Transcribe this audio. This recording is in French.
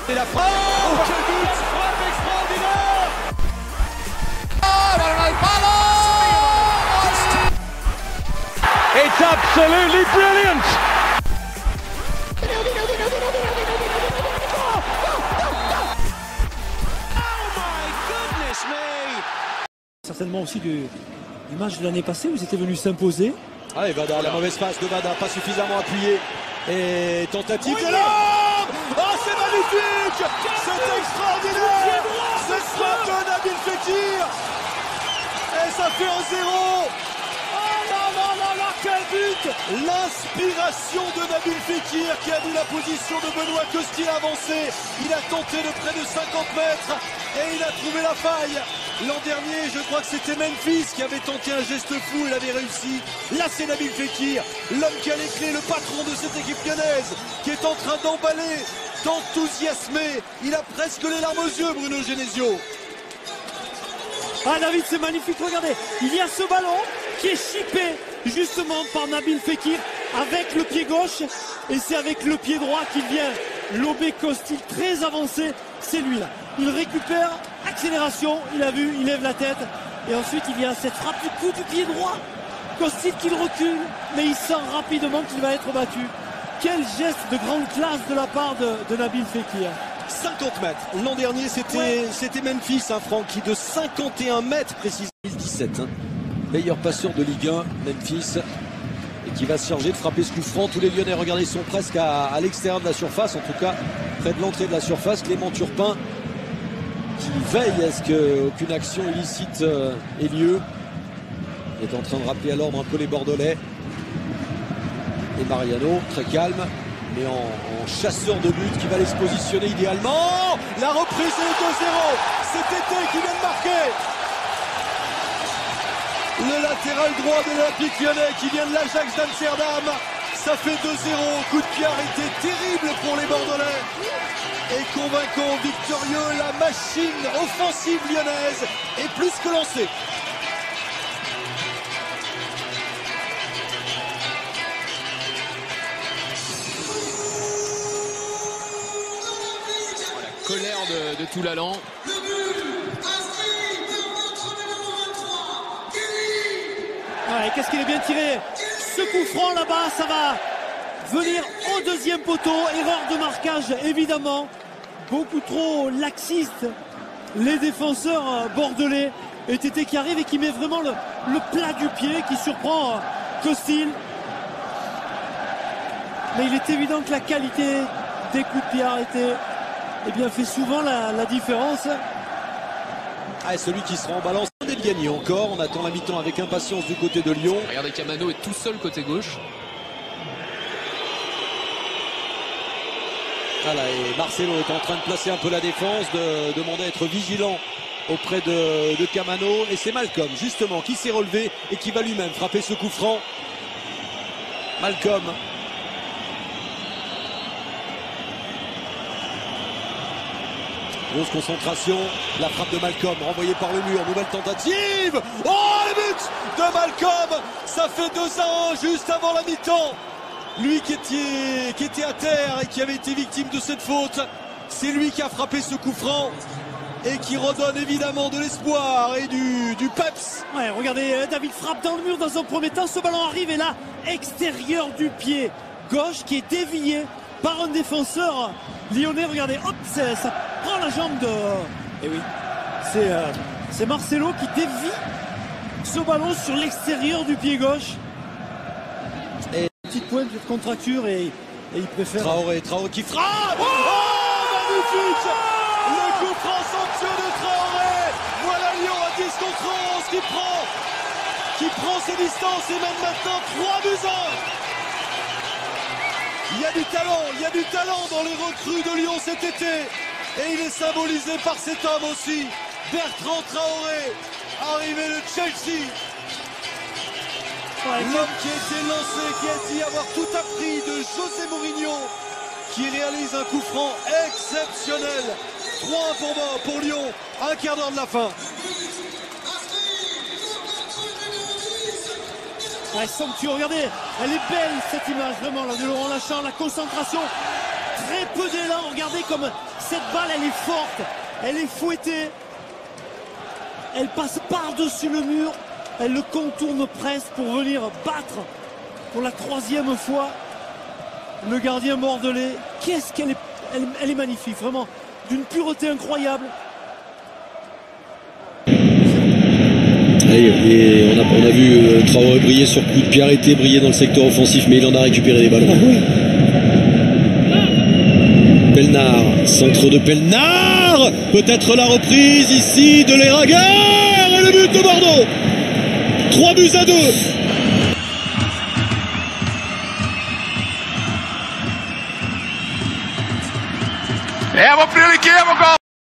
Et la frappe, oh, quel but, frappe extraordinaire. It's absolutely brilliant. Oh my goodness me. Certainement aussi du match de l'année passée où ils étaient venus s'imposer. Ah, et Vada, la mauvaise passe de Vada, pas suffisamment appuyé. Et tentative de l'homme. Oh, c'est magnifique. C'est extraordinaire. C'est quoi de Nabil Fekir. Et ça fait 1-0. Oh là là là là, quel but. L'inspiration de Nabil Fekir qui a vu la position de Benoît Costil avancer. Il a tenté de près de 50 mètres et il a trouvé la faille. L'an dernier, je crois que c'était Memphis qui avait tenté un geste fou, il avait réussi. Là, c'est Nabil Fekir, l'homme qui a les clés, le patron de cette équipe lyonnaise, qui est en train d'emballer, d'enthousiasmer. Il a presque les larmes aux yeux, Bruno Genesio. Ah, David, c'est magnifique, regardez. Il y a ce ballon qui est chippé justement par Nabil Fekir avec le pied gauche. Et c'est avec le pied droit qu'il vient lober Costil très avancé. C'est lui là. Il récupère, accélération, il a vu, il lève la tête. Et ensuite il y a cette frappe du coup du pied droit. Costil qui recule, mais il sent rapidement qu'il va être battu. Quel geste de grande classe de la part de Nabil Fekir. 50 mètres. L'an dernier, c'était Memphis, Franck, qui de 51 mètres précisément. 2017, meilleur passeur de Ligue 1, Memphis. Et qui va se charger de frapper ce coup franc. Tous les Lyonnais, regardez, sont presque à l'extérieur de la surface, en tout cas près de l'entrée de la surface. Clément Turpin qui veille à ce qu'aucune action illicite ait lieu. Il est en train de rappeler à l'ordre un peu les Bordelais. Et Mariano, très calme, mais en chasseur de but qui va aller se positionner idéalement. La reprise est 2-0. C'est Tété qui vient de marquer. Le latéral droit de l'Olympique Lyonnais qui vient de l'Ajax d'Amsterdam. Ça fait 2-0. Coup de pied arrêté terrible pour les Bordelais. Et convaincant, victorieux, la machine offensive lyonnaise est plus que lancée. La colère de Toulalan. Ouais, qu'est-ce qu'il est bien tiré. Ce coup franc là-bas, ça va venir au deuxième poteau. Erreur de marquage, évidemment. Beaucoup trop laxiste. Les défenseurs bordelais. Et Tété qui arrive et qui met vraiment le plat du pied, qui surprend Costil. Mais il est évident que la qualité des coups de pied arrêtés fait souvent la différence. Ah, celui qui sera en balance de gagner encore. On attend la mi-temps avec impatience du côté de Lyon. Regardez, Camano est tout seul côté gauche. Voilà, et Marcelo est en train de placer un peu la défense, de demander à être vigilant auprès de Camano. Et c'est Malcolm, justement, qui s'est relevé et qui va lui-même frapper ce coup franc. Malcolm. Grosse concentration, la frappe de Malcolm renvoyée par le mur, nouvelle tentative. Oh, le but de Malcolm. Ça fait 2-1 juste avant la mi-temps. Lui qui était à terre et qui avait été victime de cette faute, c'est lui qui a frappé ce coup franc et qui redonne évidemment de l'espoir et du peps. Ouais, regardez, David frappe dans le mur dans un premier temps, ce ballon arrive et là, extérieur du pied gauche qui est dévié par un défenseur lyonnais. Regardez, hop, ça prend la jambe de... Et oui, c'est Marcelo qui dévie ce ballon sur l'extérieur du pied gauche. Et petite pointe de contracture et il préfère... Traoré qui frappe. Oh, magnifique. Le coup franc somptueux de Traoré. Voilà Lyon à 10 contre 11 qui prend ses distances et même maintenant 3-1. Il y a du talent dans les recrues de Lyon cet été. Et il est symbolisé par cet homme aussi, Bertrand Traoré, arrivé de Chelsea. L'homme qui a été lancé, qui a dit avoir tout appris de José Mourinho, qui réalise un coup franc exceptionnel. 3-1 pour Lyon, un quart d'heure de la fin. Ouais, somptueux, regardez, elle est belle cette image, vraiment, là, de Laurent Lachant, la concentration très peu d'élan. Regardez comme cette balle, elle est forte, elle est fouettée. Elle passe par-dessus le mur, elle le contourne presque pour venir battre pour la 3e fois le gardien bordelais. Qu'est-ce qu'elle est, elle est magnifique, vraiment, d'une pureté incroyable. Et on a vu Traoré briller sur coup de pied arrêté, briller dans le secteur offensif, mais il en a récupéré des ballons. Pelnard, centre de Pelnard, peut-être la reprise ici de l'Eraguer et le but de Bordeaux. 3-2. È aprire il Chievo, gol!